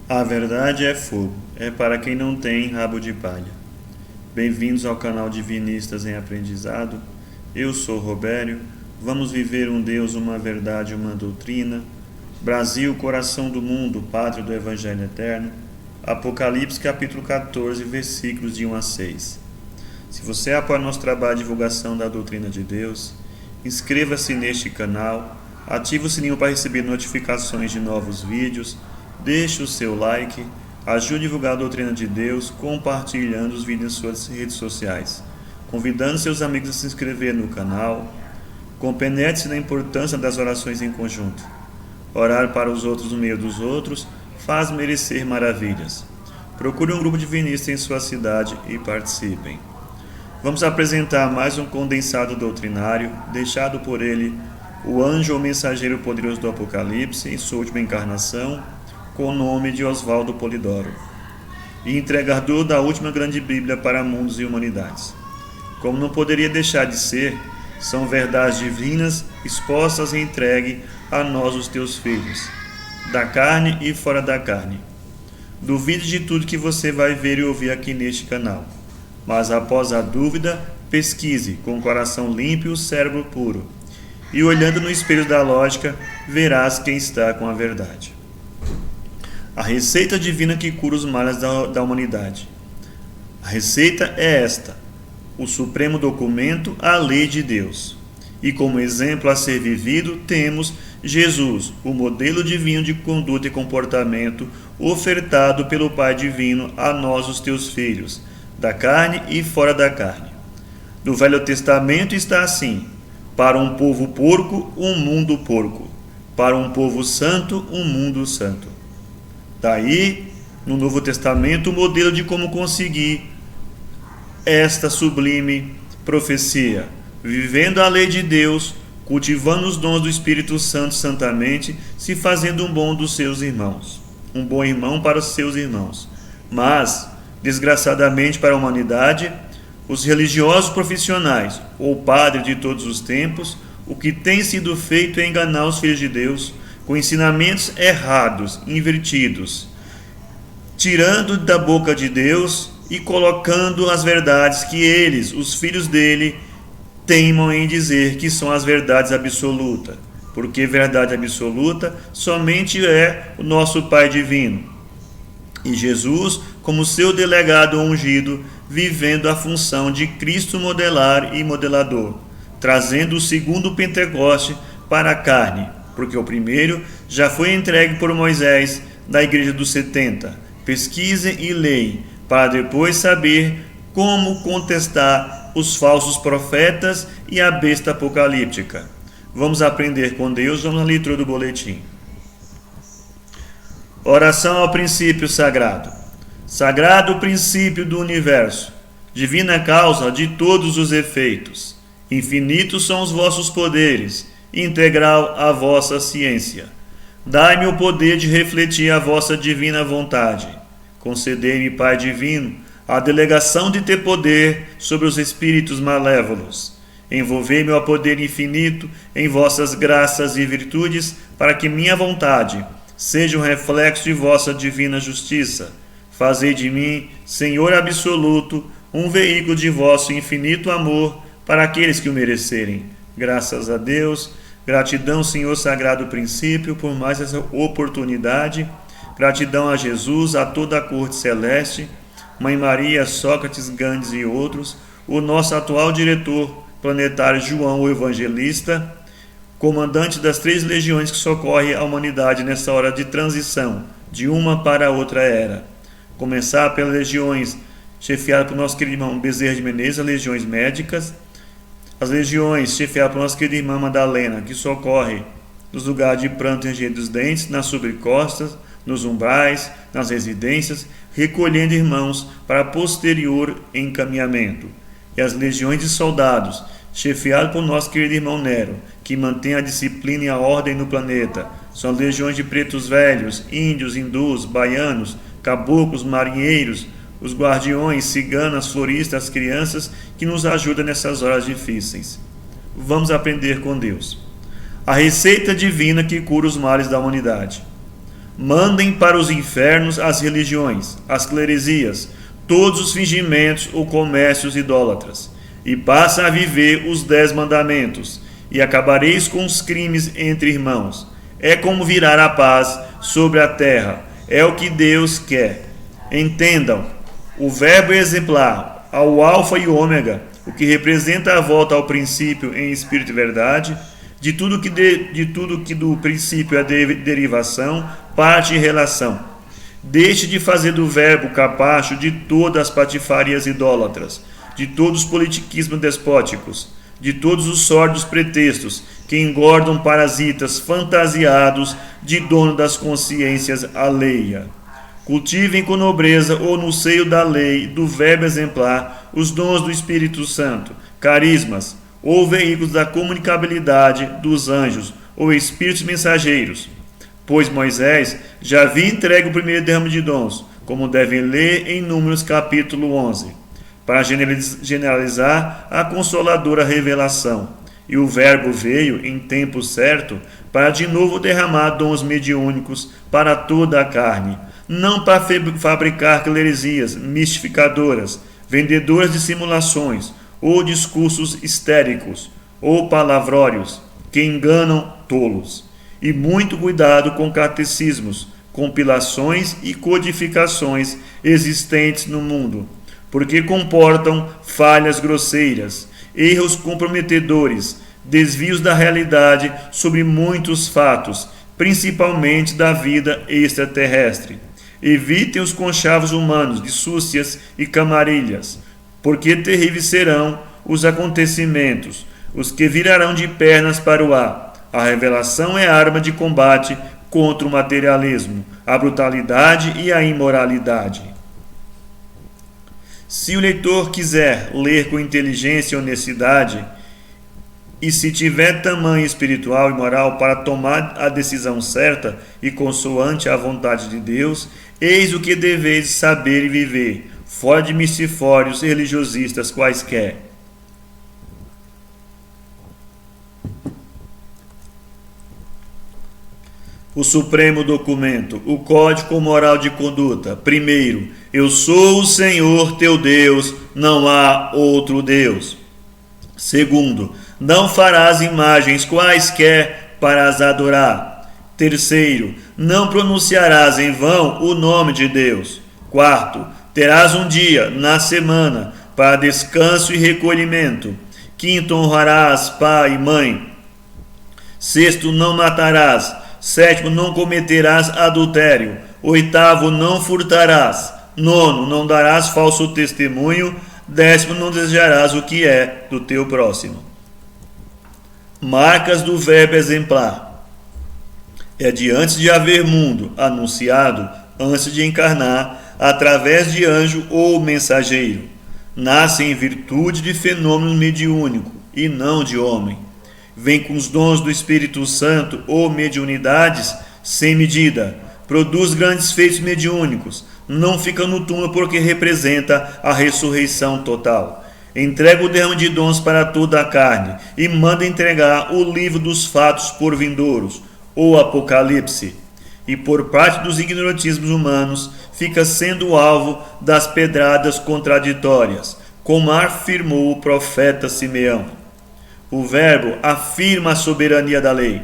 A verdade é fogo, é para quem não tem rabo de palha. Bem-vindos ao canal Divinistas em Aprendizado. Eu sou Robério. Vamos viver um Deus, uma verdade, uma doutrina. Brasil, coração do mundo, pátria do Evangelho Eterno. Apocalipse capítulo 14, versículos de 1 a 6. Se você apoia nosso trabalho de divulgação da doutrina de Deus, inscreva-se neste canal, ative o sininho para receber notificações de novos vídeos, deixe o seu like, ajude a divulgar a doutrina de Deus, compartilhando os vídeos em suas redes sociais, convidando seus amigos a se inscrever no canal. Compenetre-se na importância das orações em conjunto. Orar para os outros no meio dos outros faz merecer maravilhas. Procure um grupo divinista em sua cidade e participem. Vamos apresentar mais um condensado doutrinário, deixado por ele, o anjo ou mensageiro poderoso do Apocalipse, em sua última encarnação, com o nome de Oswaldo Polidoro, e entregador da última grande Bíblia para mundos e humanidades. Como não poderia deixar de ser, são verdades divinas expostas e entregue a nós, os teus filhos, da carne e fora da carne. Duvide de tudo que você vai ver e ouvir aqui neste canal, mas após a dúvida, pesquise com o coração limpo e o cérebro puro, e olhando no espelho da lógica, verás quem está com a verdade. A receita divina que cura os males da humanidade. A receita é esta: o supremo documento, a lei de Deus. E como exemplo a ser vivido, temos Jesus, o modelo divino de conduta e comportamento ofertado pelo Pai Divino a nós, os teus filhos, da carne e fora da carne. No Velho Testamento está assim: para um povo porco, um mundo porco; para um povo santo, um mundo santo. Daí, no Novo Testamento, o modelo de como conseguir esta sublime profecia, vivendo a lei de Deus, cultivando os dons do Espírito Santo santamente, se fazendo um bom dos seus irmãos, um bom irmão para os seus irmãos. Mas, desgraçadamente para a humanidade, os religiosos profissionais, ou padres de todos os tempos, o que tem sido feito é enganar os filhos de Deus com ensinamentos errados, invertidos, tirando da boca de Deus e colocando as verdades que eles, os filhos dele, teimam em dizer que são as verdades absolutas, porque verdade absoluta somente é o nosso Pai Divino, e Jesus como seu delegado ungido, vivendo a função de Cristo modelar e modelador, trazendo o segundo Pentecoste para a carne, porque o primeiro já foi entregue por Moisés da Igreja dos 70. Pesquisem e leem, para depois saber como contestar os falsos profetas e a besta apocalíptica. Vamos aprender com Deus, vamos na leitura do boletim. Oração ao princípio sagrado. Sagrado princípio do universo, divina causa de todos os efeitos, infinitos são os vossos poderes, integral a vossa ciência. Dai-me o poder de refletir a vossa divina vontade. Concedei-me, Pai Divino, a delegação de ter poder sobre os espíritos malévolos. Envolvei-me ao poder infinito em vossas graças e virtudes, para que minha vontade seja um reflexo de vossa divina justiça. Fazei de mim, Senhor absoluto, um veículo de vosso infinito amor para aqueles que o merecerem. Graças a Deus, gratidão, Senhor Sagrado Princípio, por mais essa oportunidade. Gratidão a Jesus, a toda a corte celeste, Mãe Maria, Sócrates, Gandhi e outros, o nosso atual diretor planetário João o Evangelista, comandante das 3 legiões que socorrem a humanidade nessa hora de transição, de uma para outra era. Começar pelas legiões chefiadas por nosso querido irmão Bezerra de Menezes, as legiões médicas, as legiões chefiadas por nossa querida irmã Madalena, que socorre nos lugares de pranto e ranger dos dentes, nas sobrecostas, nos umbrais, nas residências, recolhendo irmãos para posterior encaminhamento. E as legiões de soldados, chefiadas por nosso querido irmão Nero, que mantém a disciplina e a ordem no planeta. São as legiões de pretos velhos, índios, hindus, baianos, caboclos, marinheiros, os guardiões, ciganas, floristas, crianças que nos ajudam nessas horas difíceis. Vamos aprender com Deus. A receita divina que cura os males da humanidade. Mandem para os infernos as religiões, as cleresias, todos os fingimentos ou comércios idólatras, e passem a viver os 10 mandamentos, e acabareis com os crimes entre irmãos. É como virar a paz sobre a terra, é o que Deus quer. Entendam, o verbo é exemplar, ao alfa e ômega, o que representa a volta ao princípio em espírito e verdade, de tudo que do princípio é derivação, parte e relação. Deixe de fazer do verbo capacho de todas as patifarias idólatras, de todos os politiquismos despóticos, de todos os sórdidos pretextos que engordam parasitas fantasiados de dono das consciências alheia. Cultivem com nobreza ou no seio da lei, do verbo exemplar, os dons do Espírito Santo, carismas, ou veículos da comunicabilidade dos anjos, ou espíritos mensageiros. Pois Moisés já havia entregue o primeiro derrame de dons, como devem ler em Números capítulo 11, para generalizar a consoladora revelação. E o verbo veio em tempo certo para de novo derramar dons mediúnicos para toda a carne, não para fabricar cleresias mistificadoras, vendedoras de simulações, ou discursos histéricos, ou palavrórios, que enganam tolos. E muito cuidado com catecismos, compilações e codificações existentes no mundo, porque comportam falhas grosseiras, erros comprometedores, desvios da realidade sobre muitos fatos, principalmente da vida extraterrestre. Evitem os conchavos humanos de súcias e camarilhas, porque terríveis serão os acontecimentos, os que virarão de pernas para o ar. A revelação é arma de combate contra o materialismo, a brutalidade e a imoralidade. Se o leitor quiser ler com inteligência e honestidade, e se tiver tamanho espiritual e moral para tomar a decisão certa e consoante à vontade de Deus, eis o que deveis saber e viver, fora de mistifórios religiosistas quaisquer. O supremo documento, o Código Moral de Conduta. Primeiro, eu sou o Senhor teu Deus, não há outro Deus. Segundo, não farás imagens quaisquer para as adorar. Terceiro, não pronunciarás em vão o nome de Deus. Quarto, terás um dia na semana para descanso e recolhimento. Quinto, honrarás pai e mãe. Sexto, não matarás. Sétimo, não cometerás adultério. Oitavo, não furtarás. Nono, não darás falso testemunho. Décimo, não desejarás o que é do teu próximo. Marcas do verbo exemplar. É de antes de haver mundo, anunciado, antes de encarnar, através de anjo ou mensageiro. Nasce em virtude de fenômeno mediúnico, e não de homem. Vem com os dons do Espírito Santo ou mediunidades sem medida. Produz grandes feitos mediúnicos. Não fica no túmulo porque representa a ressurreição total. Entrega o derrame de dons para toda a carne e manda entregar o livro dos fatos por vindouros, ou Apocalipse. E por parte dos ignorantismos humanos, fica sendo alvo das pedradas contraditórias, como afirmou o profeta Simeão. O verbo afirma a soberania da lei.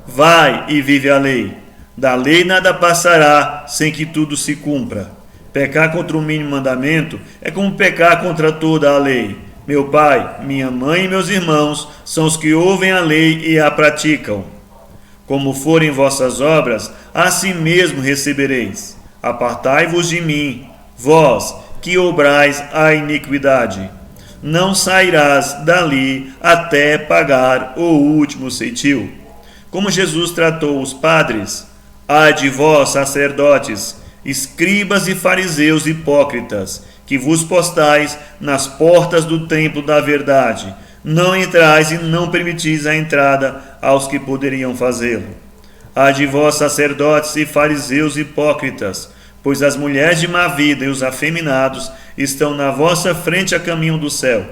Vai e vive a lei. Da lei nada passará sem que tudo se cumpra. Pecar contra o mínimo mandamento é como pecar contra toda a lei. Meu pai, minha mãe e meus irmãos são os que ouvem a lei e a praticam. Como forem vossas obras, assim mesmo recebereis. Apartai-vos de mim, vós que obrais a iniquidade. Não sairás dali até pagar o último ceitil. Como Jesus tratou os padres, ai de vós, sacerdotes, escribas e fariseus hipócritas, que vos postais nas portas do templo da verdade, não entrais e não permitis a entrada aos que poderiam fazê-lo. Ai de vós, sacerdotes e fariseus hipócritas, pois as mulheres de má vida e os afeminados estão na vossa frente a caminho do céu.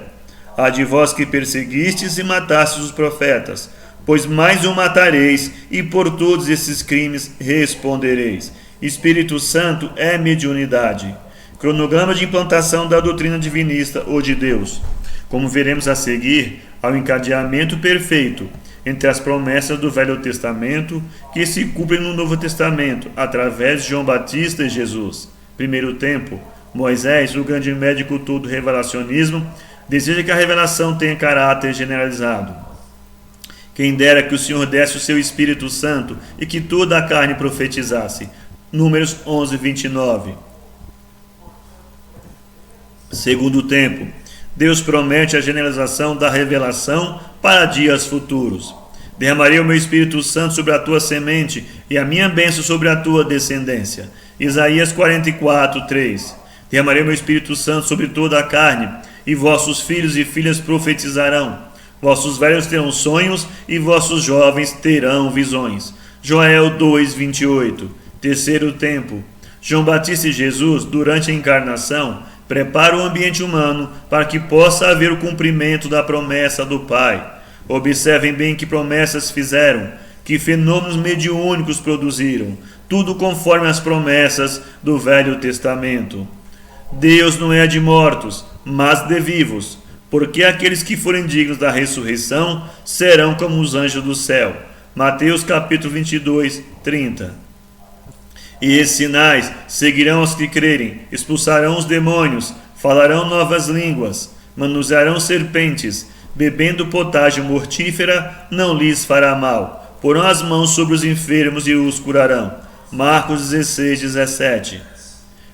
Ai de vós que perseguistes e matastes os profetas, pois mais o matareis, e por todos esses crimes respondereis. Espírito Santo é mediunidade. Cronograma de implantação da doutrina divinista ou de Deus. Como veremos a seguir, ao encadeamento perfeito entre as promessas do Velho Testamento que se cumprem no Novo Testamento, através de João Batista e Jesus. Primeiro tempo, Moisés, o grande médico todo revelacionismo, deseja que a revelação tenha caráter generalizado. Quem dera que o Senhor desse o seu Espírito Santo e que toda a carne profetizasse. Números 11, 29. Segundo tempo, Deus promete a generalização da revelação para dias futuros. Derramarei o meu Espírito Santo sobre a tua semente e a minha bênção sobre a tua descendência. Isaías 44, 3. Derramarei o meu Espírito Santo sobre toda a carne, e vossos filhos e filhas profetizarão. Vossos velhos terão sonhos, e vossos jovens terão visões. Joel 2, 28. Terceiro tempo. João Batista e Jesus, durante a encarnação, prepara o ambiente humano para que possa haver o cumprimento da promessa do Pai. Observem bem que promessas fizeram, que fenômenos mediúnicos produziram, tudo conforme as promessas do Velho Testamento. Deus não é de mortos, mas de vivos, porque aqueles que forem dignos da ressurreição serão como os anjos do céu. Mateus capítulo 22, 30. E esses sinais seguirão os que crerem, expulsarão os demônios, falarão novas línguas, manusearão serpentes, bebendo potágio mortífera, não lhes fará mal. Porão as mãos sobre os enfermos e os curarão. Marcos 16, 17.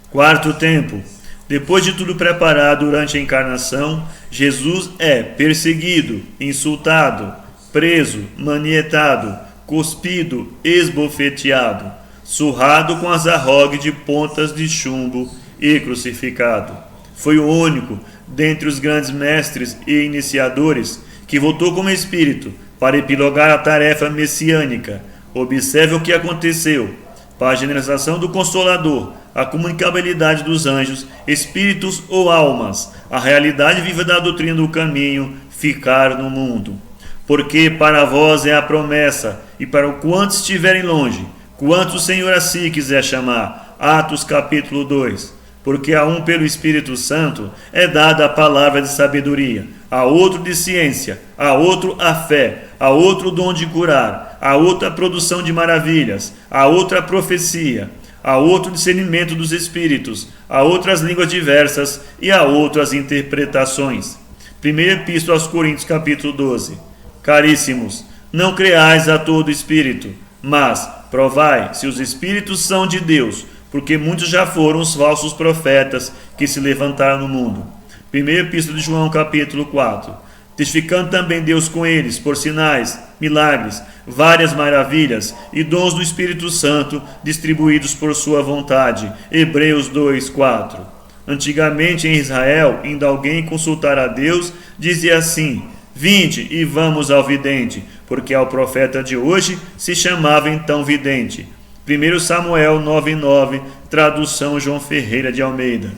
Quarto tempo. Depois de tudo preparado durante a encarnação, Jesus é perseguido, insultado, preso, manietado, cuspido, esbofeteado, surrado com as arrogues de pontas de chumbo e crucificado. Foi o único, dentre os grandes mestres e iniciadores, que voltou como espírito para epilogar a tarefa messiânica. Observe o que aconteceu. Para a generalização do Consolador, a comunicabilidade dos anjos, espíritos ou almas, a realidade viva da doutrina do caminho, ficar no mundo. Porque para vós é a promessa, e para o quantos estiverem longe, quantos o Senhor a si quiser chamar. Atos capítulo 2. Porque a um pelo Espírito Santo é dada a palavra de sabedoria, a outro de ciência, a outro a fé, a outro o dom de curar, a outro a produção de maravilhas, a outra a profecia, a outro o discernimento dos espíritos, a outro as línguas diversas e a outro as interpretações. Primeira Epístola aos Coríntios capítulo 12. Caríssimos, não creais a todo espírito, mas provai se os espíritos são de Deus, porque muitos já foram os falsos profetas que se levantaram no mundo. Primeira Epístola de João, capítulo 4. Testificando também Deus com eles, por sinais, milagres, várias maravilhas e dons do Espírito Santo distribuídos por sua vontade. Hebreus 2, 4. Antigamente em Israel, indo alguém consultar a Deus, dizia assim: vinde e vamos ao vidente, porque ao profeta de hoje se chamava então vidente. 1 Samuel 9,9, tradução João Ferreira de Almeida.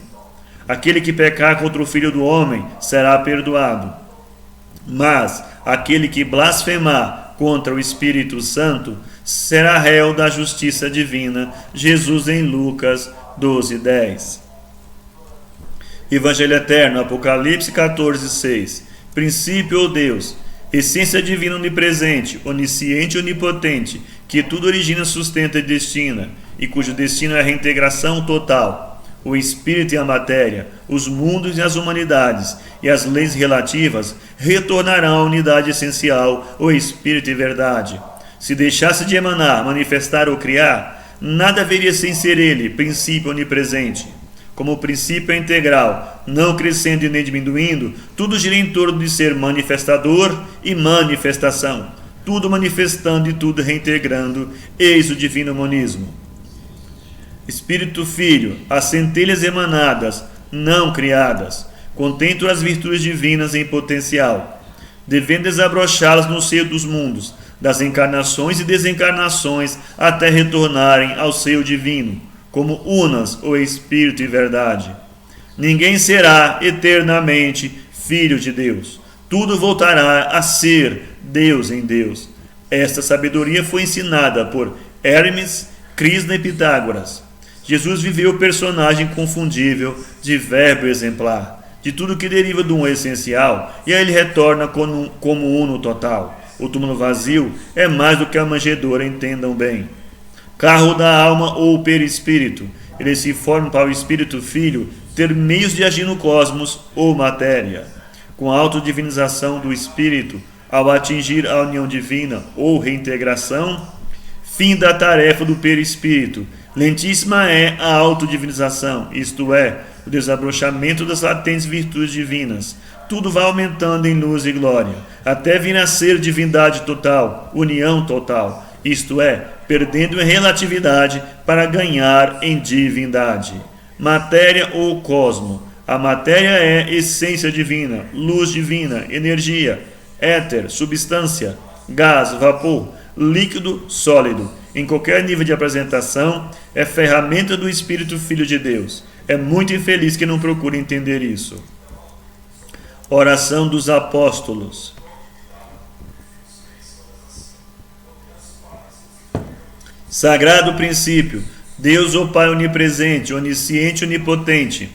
Aquele que pecar contra o Filho do Homem será perdoado, mas aquele que blasfemar contra o Espírito Santo será réu da justiça divina. Jesus em Lucas 12:10. Evangelho Eterno, Apocalipse 14:6. Princípio ou Deus, essência divina onipresente, onisciente e onipotente, que tudo origina, sustenta e destina, e cujo destino é a reintegração total. O espírito e a matéria, os mundos e as humanidades, e as leis relativas retornarão à unidade essencial, o espírito e verdade. Se deixasse de emanar, manifestar ou criar, nada haveria sem ser ele, princípio onipresente. Como o princípio é integral, não crescendo e nem diminuindo, tudo gira em torno de ser manifestador e manifestação. Tudo manifestando e tudo reintegrando, eis o divino monismo. Espírito Filho, as centelhas emanadas, não criadas, contemplam as virtudes divinas em potencial, devendo desabrochá-las no seio dos mundos, das encarnações e desencarnações, até retornarem ao seio divino, como unas o Espírito e verdade. Ninguém será eternamente filho de Deus. Tudo voltará a ser Deus em Deus. Esta sabedoria foi ensinada por Hermes, Krishna e Pitágoras. Jesus viveu o personagem confundível de verbo exemplar, de tudo que deriva do um essencial, e aí ele retorna como uno total. O túmulo vazio é mais do que a manjedoura, entendam bem. Carro da alma ou perispírito, eles se formam para o espírito filho ter meios de agir no cosmos ou matéria. Com a autodivinização do espírito, ao atingir a união divina ou reintegração, fim da tarefa do perispírito. Lentíssima é a autodivinização, isto é, o desabrochamento das latentes virtudes divinas. Tudo vai aumentando em luz e glória, até vir a ser divindade total, união total, isto é, perdendo em relatividade para ganhar em divindade. Matéria ou cosmo. A matéria é essência divina, luz divina, energia, éter, substância, gás, vapor, líquido, sólido. Em qualquer nível de apresentação, é ferramenta do Espírito Filho de Deus. É muito infeliz quem não procura entender isso. Oração dos Apóstolos. Sagrado princípio, Deus, o Pai onipresente, onisciente e onipotente,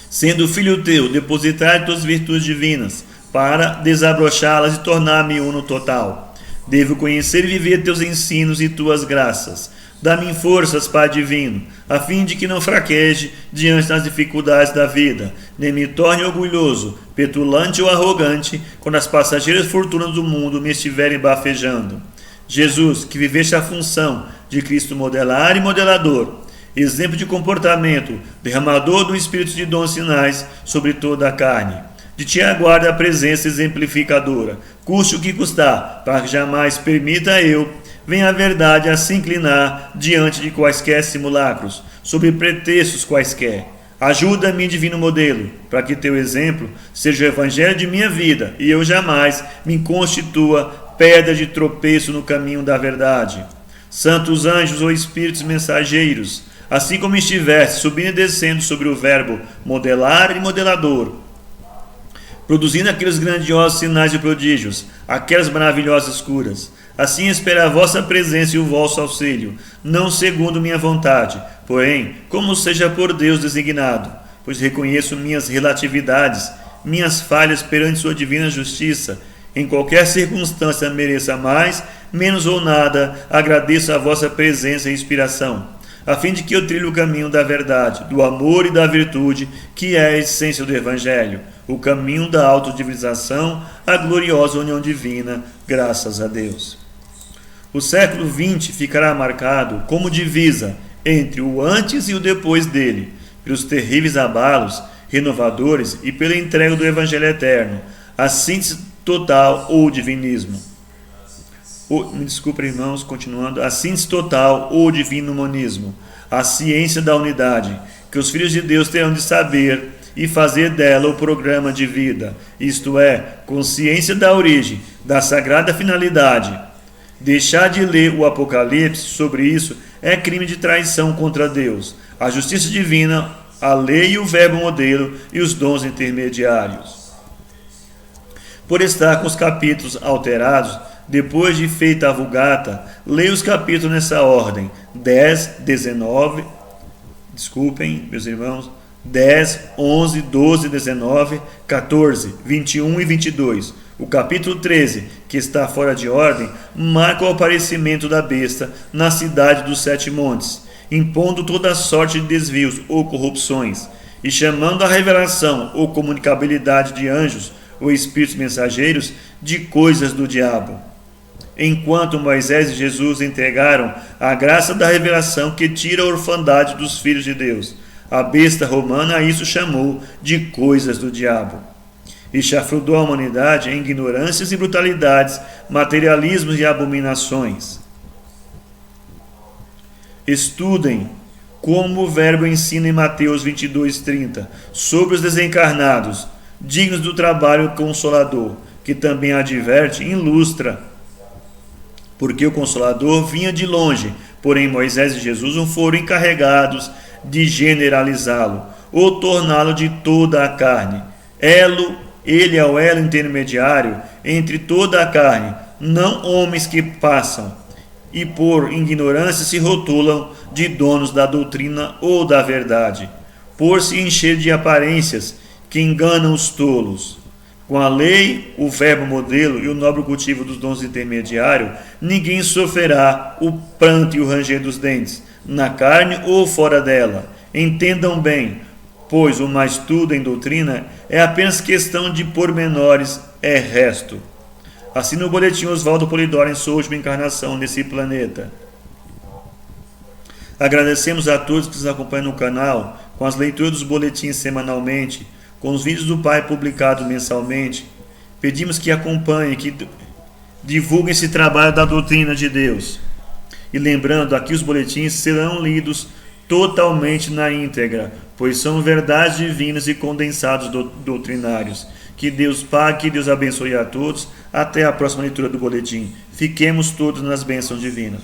sendo filho teu, depositar de tuas virtudes divinas, para desabrochá-las e tornar-me uno total. Devo conhecer e viver teus ensinos e tuas graças. Dá-me forças, Pai divino, a fim de que não fraqueje diante das dificuldades da vida, nem me torne orgulhoso, petulante ou arrogante, quando as passageiras fortunas do mundo me estiverem bafejando. Jesus, que viveste a função de Cristo modelar e modelador, exemplo de comportamento, derramador do Espírito de dons sinais sobre toda a carne. De ti aguarda a presença exemplificadora, custe o que custar, para que jamais permita eu, venha a verdade a se inclinar diante de quaisquer simulacros, sob pretextos quaisquer. Ajuda-me, divino modelo, para que teu exemplo seja o evangelho de minha vida, e eu jamais me constitua pedra de tropeço no caminho da verdade. Santos anjos ou espíritos mensageiros, assim como estivesse subindo e descendo sobre o verbo modelar e modelador, produzindo aqueles grandiosos sinais e prodígios, aquelas maravilhosas curas, assim espero a vossa presença e o vosso auxílio, não segundo minha vontade, porém, como seja por Deus designado, pois reconheço minhas relatividades, minhas falhas perante sua divina justiça. Em qualquer circunstância mereça mais, menos ou nada, agradeço a vossa presença e inspiração, a fim de que eu trilhe o caminho da verdade, do amor e da virtude, que é a essência do Evangelho, o caminho da autodivinização, a gloriosa união divina, graças a Deus. O século XX ficará marcado como divisa entre o antes e o depois dele, pelos terríveis abalos renovadores e pela entrega do Evangelho eterno, a síntese total ou divinismo. Me desculpe, irmãos, continuando. A síntese total ou divino monismo, a ciência da unidade, que os filhos de Deus terão de saber e fazer dela o programa de vida, isto é, consciência da origem, da sagrada finalidade. Deixar de ler o Apocalipse sobre isso é crime de traição contra Deus, a justiça divina, a lei e o verbo modelo e os dons intermediários. Por estar com os capítulos alterados, depois de feita a Vulgata, leia os capítulos nessa ordem: 10, 19, desculpem, meus irmãos, 10, 11, 12, 19, 14, 21 e 22. O capítulo 13, que está fora de ordem, marca o aparecimento da besta na cidade dos 7 montes, impondo toda sorte de desvios ou corrupções, e chamando a revelação ou comunicabilidade de anjos ou espíritos mensageiros de coisas do diabo. Enquanto Moisés e Jesus entregaram a graça da revelação que tira a orfandade dos filhos de Deus, a besta romana a isso chamou de coisas do diabo. E chafurdou a humanidade em ignorâncias e brutalidades, materialismos e abominações. Estudem como o verbo ensina em Mateus 22:30 sobre os desencarnados, dignos do trabalho consolador, que também adverte e ilustra, porque o Consolador vinha de longe, porém Moisés e Jesus não foram encarregados de generalizá-lo, ou torná-lo de toda a carne. Ele é o elo intermediário entre toda a carne, não homens que passam e por ignorância se rotulam de donos da doutrina ou da verdade, por se encher de aparências que enganam os tolos. Com a lei, o verbo modelo e o nobre cultivo dos dons intermediários, ninguém sofrerá o pranto e o ranger dos dentes, na carne ou fora dela. Entendam bem, pois o mais tudo em doutrina é apenas questão de pormenores, é resto. Assim no boletim Oswaldo Polidoro em sua última encarnação nesse planeta. Agradecemos a todos que nos acompanham no canal, com as leituras dos boletins semanalmente, com os vídeos do Pai publicados mensalmente. Pedimos que acompanhem, que divulguem esse trabalho da doutrina de Deus. E lembrando, aqui os boletins serão lidos totalmente na íntegra, pois são verdades divinas e condensados doutrinários. Que Deus pague, que Deus abençoe a todos. Até a próxima leitura do boletim. Fiquemos todos nas bênçãos divinas.